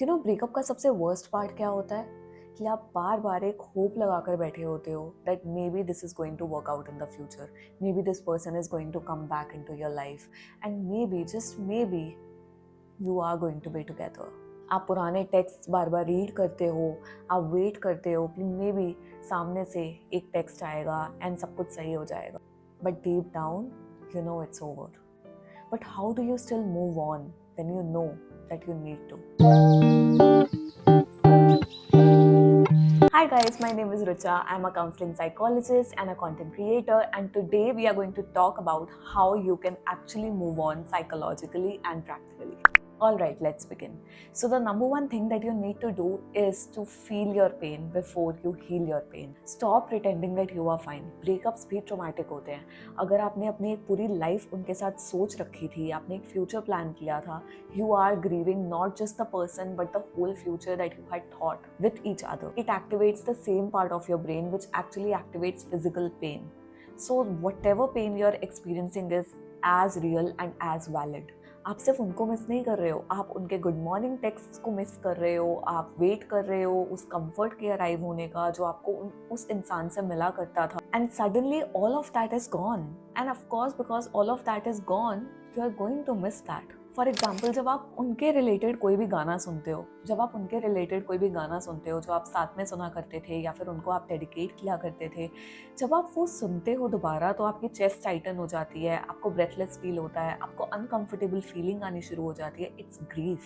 Breakup का सबसे worst part क्या होता है कि आप बार बार एक होप लगा कर बैठे होते हो that maybe this is going to work out in the future, maybe this person is going to come back into your life and maybe just maybe you are going to be together. आप पुराने text बार बार read करते हो, आप wait करते हो कि may be सामने से एक टेक्स्ट आएगा एंड सब कुछ सही हो जाएगा, but deep down you know it's over. But how do you still move on when you know that you need to? Hi guys, my name is Richa. I'm a counseling psychologist and a content creator, and today we are going to talk about how you can actually move on psychologically and practically. Alright, let's begin. So the number one thing that you need to do is to feel your pain before you heal your pain. Stop pretending that you are fine. Breakups भी traumatic होते हैं. अगर आपने अपनी एक पूरी life उनके साथ सोच रखी थी, आपने एक फ्यूचर प्लान किया था, you are grieving not just the person but the whole future that you had thought with each other. It activates the same part of your brain which actually activates physical pain. So whatever pain you are experiencing is as real and as valid. आप सिर्फ उनको miss नहीं कर रहे हो, आप उनके good morning text को मिस कर रहे हो, आप वेट कर रहे हो उस कंफर्ट के अराइव होने का जो आपको उस इंसान से मिला करता था, and suddenly all of that is gone, and of course because all of that is gone you are going to miss that. For example, जब आप उनके रिलेटेड कोई भी गाना सुनते हो, जो आप साथ में सुना करते थे या फिर उनको आप डेडिकेट किया करते थे, जब आप वो सुनते हो दोबारा तो आपकी चेस्ट टाइटन हो जाती है, आपको ब्रेथलेस फील होता है, आपको अनकंफर्टेबल फीलिंग आनी शुरू हो जाती है. It's grief.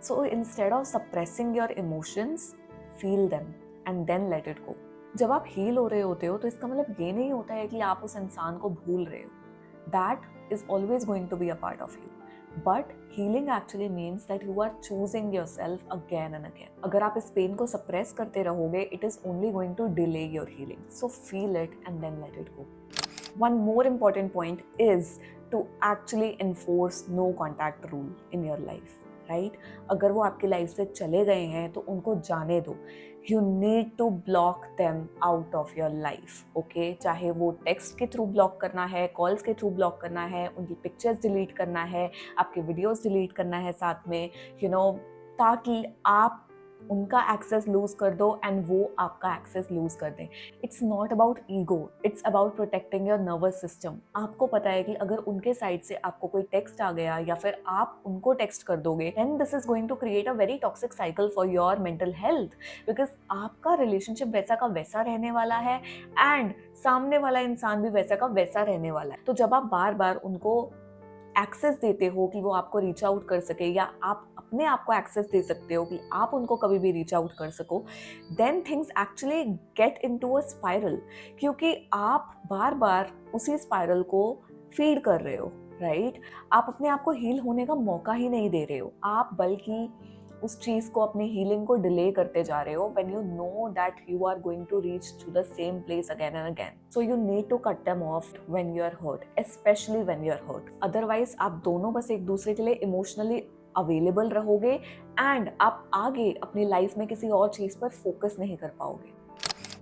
So instead of suppressing your emotions, feel them and then let it go. जब आप हील हो रहे होते हो तो इसका मतलब ये नहीं होता है कि आप उस इंसान को भूल रहे हो. That is always going to be a part of you. But healing actually means that you are choosing yourself again and again. अगर आप इस पेन को suppress करते रहोगे, it is only going to delay your healing. So feel it and then let it go. One more important point is to actually enforce no contact rule in your life. Right, अगर वो आपकी life से चले गए हैं तो उनको जाने दो. You need to block them out of your life. Okay, चाहे वो टेक्स्ट के थ्रू ब्लॉक करना है, कॉल्स के थ्रू ब्लॉक करना है, उनकी पिक्चर्स डिलीट करना है, आपके वीडियोस डिलीट करना है साथ में, ताकि आप उनका एक्सेस लूज कर दो एंड वो आपका एक्सेस लूज कर दें. It's not about ego, it's about protecting your nervous system. आपको पता है कि अगर उनके साइड से आपको कोई टेक्स्ट आ गया या फिर आप उनको टेक्स्ट कर दोगे, then this is going to create a very toxic cycle for your mental health, because आपका रिलेशनशिप वैसा का वैसा रहने वाला है एंड सामने वाला इंसान भी वैसा का वैसा रहने वाला है. तो जब आप बार बार उनको एक्सेस देते हो कि वो आपको रीच आउट कर सके, या आप अपने आप को एक्सेस दे सकते हो कि आप उनको कभी भी रीच आउट कर सको, then things actually get into a spiral, क्योंकि आप बार बार उसी स्पाइरल को फीड कर रहे हो. राइट, आप अपने आप को हील होने का मौका ही नहीं दे रहे हो, आप बल्कि उस चीज को, अपनी हीलिंग को डिले करते जा रहे हो when you know that you are going to reach to the same place again and again. So you need to cut them off when you are hurt, specially when you are hurt. Otherwise आप दोनों बस एक दूसरे के लिए emotionally available रहोगे and आप आगे अपनी लाइफ में किसी और चीज पर फोकस नहीं कर पाओगे.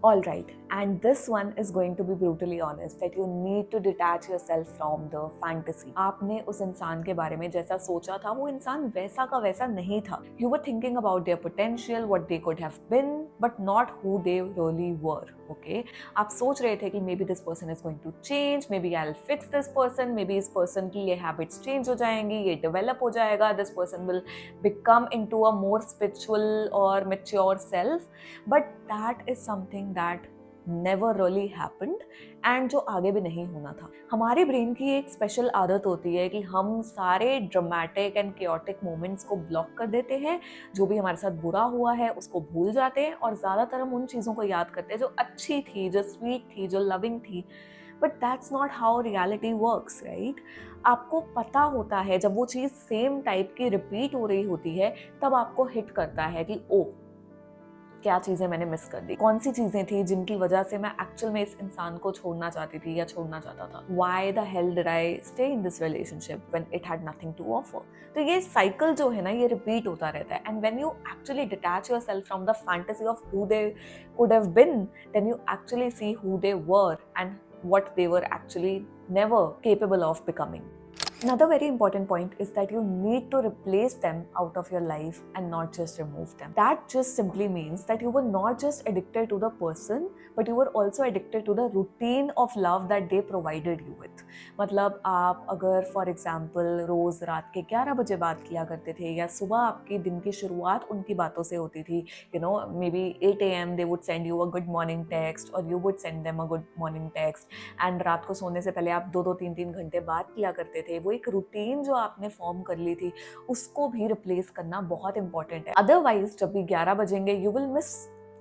All right, and this one is going to be brutally honest that you need to detach yourself from the fantasy. आपने उस इंसान के बारे में जैसा सोचा था वो इंसान वैसा का वैसा नहीं था. You were thinking about their potential, what they could have been, but not who they really were. Okay? आप सोच रहे थे कि maybe this person is going to change, maybe I'll fix this person, maybe इस person की ये habits change हो जाएंगी, ये develop हो जाएगा, this person will become into a more spiritual or mature self, but that is something that never really happened and जो आगे भी नहीं होना था. हमारे ब्रेन की एक स्पेशल आदत होती है कि हम सारे ड्रामेटिक एंड chaotic मोमेंट्स को ब्लॉक कर देते हैं, जो भी हमारे साथ बुरा हुआ है उसको भूल जाते हैं और ज़्यादातर हम उन चीज़ों को याद करते हैं जो अच्छी थी, जो स्वीट थी, जो लविंग थी. But that's not how reality works. Right, आपको पता होता है जब वो चीज़ सेम टाइप की रिपीट हो रही होती है तब आपको हिट करता है कि ओ, क्या चीजें मैंने मिस कर दी, कौन सी चीजें थी जिनकी वजह से मैं एक्चुअल में इस इंसान को छोड़ना चाहती थी या छोड़ना चाहता था. Why the hell did I stay in this relationship when it had nothing to offer? तो ये साइकिल जो है ना, ये रिपीट होता रहता है. And when you actually detach yourself from the fantasy of who they could have been, then you actually see who they were and what they were actually never capable of becoming. Another very important point is that you need to replace them out of your life and not just remove them. That just simply means that you were not just addicted to the person, but you were also addicted to the routine of love that they provided you with. मतलब आप अगर for example रोज़ रात के 11 बजे बात किया करते थे या सुबह आपकी दिन की शुरुआत उनकी बातों से होती थी, you know, maybe 8 a.m. they would send you a good morning text or you would send them a good morning text, and रात को सोने से पहले आप 2-3 घंटे बात किया करते थे, वो एक रूटीन जो आपने फॉर्म कर ली थी उसको भी रिप्लेस करना बहुत इंपॉर्टेंट है. अदरवाइज जब भी 11 बजेंगे you will miss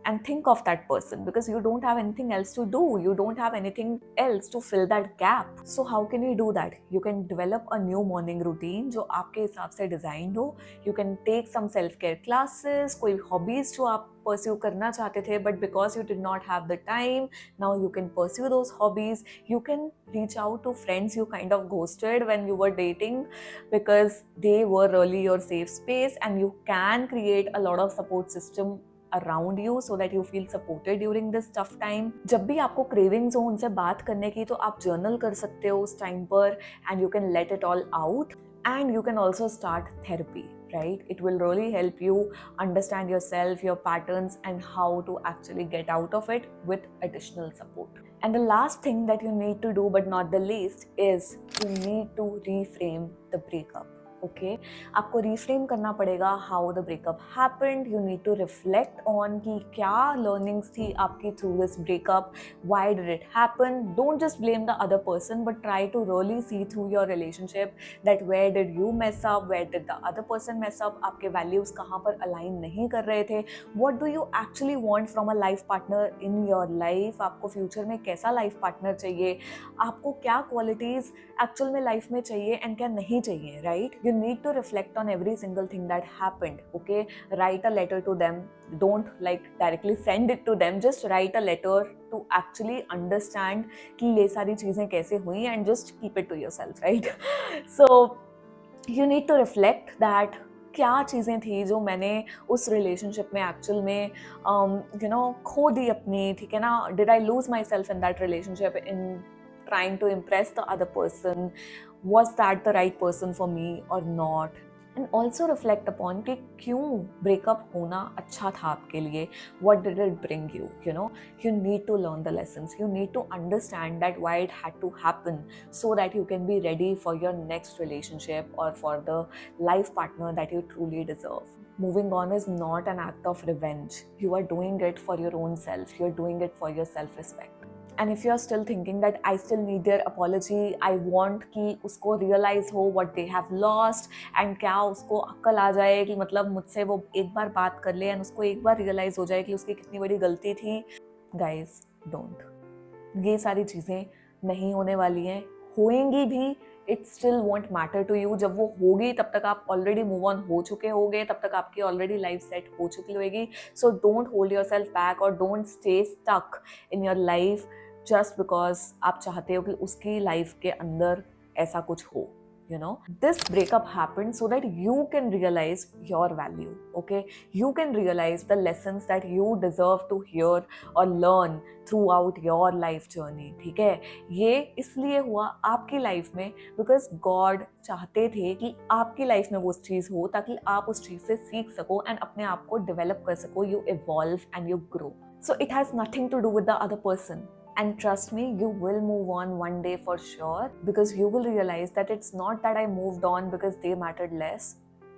and think of that person because you don't have anything else to do, you don't have anything else to fill that gap. So how can you do that? You can develop a new morning routine जो आपके हिसाब से designed हो. You can take some self care classes, कोई hobbies जो आप pursue करना चाहते थे but because you did not have the time, now you can pursue those hobbies. You can reach out to friends you kind of ghosted when you were dating because they were really your safe space, and you can create a lot of support system around you so that you feel supported during this tough time. जब भी आपको cravings हो उनसे बात करने की तो आप journal कर सकते हो उस time पर and you can let it all out, and you can also start therapy, right? It will really help you understand yourself, your patterns, and how to actually get out of it with additional support. And the last thing that you need to do, but not the least, is you need to reframe the breakup. Okay आपको reframe करना पड़ेगा how the breakup happened. You need to reflect on कि क्या learnings थी आपकी through this breakup, why did it happen. Don't just blame the other person but try to really see through your relationship that where did you mess up, where did the other person mess up, आपके values कहाँ पर align नहीं कर रहे थे, what do you actually want from a life partner in your life. आपको future में कैसा लाइफ पार्टनर चाहिए, आपको क्या क्वालिटीज एक्चुअल में लाइफ में चाहिए एंड क्या नहीं चाहिए, right? You need to reflect on every single thing that happened, okay? Write a letter to them. Don't like directly send it to them, just write a letter to actually understand कि ये सारी चीज़ें कैसे हुई and just keep it to yourself, right? So you need to reflect that क्या चीज़ें थी जो मैंने उस रिलेशनशिप में एक्चुअल में खो दी अपनी, ठीक है ना? Did I lose myself in that relationship in trying to impress the other person? Was that the right person for me or not? And also reflect upon कि क्यों breakup होना अच्छा था आपके लिए. What did it bring you? You need to learn the lessons. You need to understand that why it had to happen so that you can be ready for your next relationship or for the life partner that you truly deserve. Moving on is not an act of revenge. You are doing it for your own self. You are doing it for your self-respect. And if you are still thinking that I still need their apology, I want कि उसको realize हो what they have lost, and क्या उसको अक्ल आ जाए कि मतलब मुझसे वो एक बार बात कर ले and उसको एक बार realize हो जाए कि उसकी कितनी बड़ी गलती थी. Guys, don't. ये सारी चीज़ें नहीं होने वाली हैं, होएंगी भी. It still won't matter to you. जब वो होगी तब तक आप ऑलरेडी मूव ऑन हो चुके होगे, तब तक आपकी ऑलरेडी लाइफ सेट हो चुकी होगी. So don't hold yourself back और don't stay stuck in your life just because आप चाहते हो कि उसकी लाइफ के अंदर ऐसा कुछ हो. This breakup happened so that you can realize your value, okay? You can realize the lessons that you deserve to hear or learn throughout your life journey, ठीक है? ये इसलिए हुआ आपकी लाइफ में because God चाहते थे कि आपकी लाइफ में वो चीज़ हो ताकि आप उस चीज़ से सीख सको and अपने आप को develop कर सको. You evolve and you grow. So it has nothing to do with the other person. And trust me, you will move on one day for sure, because you will realize that it's not that I moved on because they mattered less.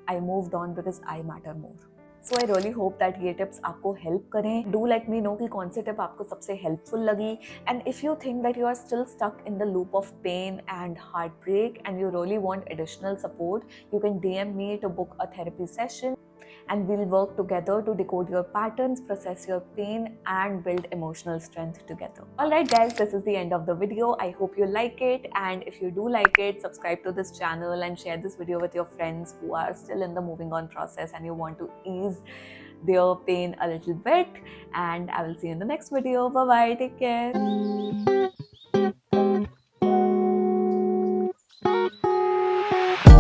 I moved on because I matter more. So I really hope that ये tips आपको help करें. Do let me know कि कौन सी tip आपको सबसे helpful लगी. And if you think that you are still stuck in the loop of pain and heartbreak and you really want additional support, you can DM me to book a therapy session. And we'll work together to decode your patterns, process your pain, and build emotional strength together. Alright guys, this is the end of the video. I hope you like it, and if you do like it, subscribe to this channel and share this video with your friends who are still in the moving on process and you want to ease their pain a little bit. And I will see you in the next video. Bye bye, take care.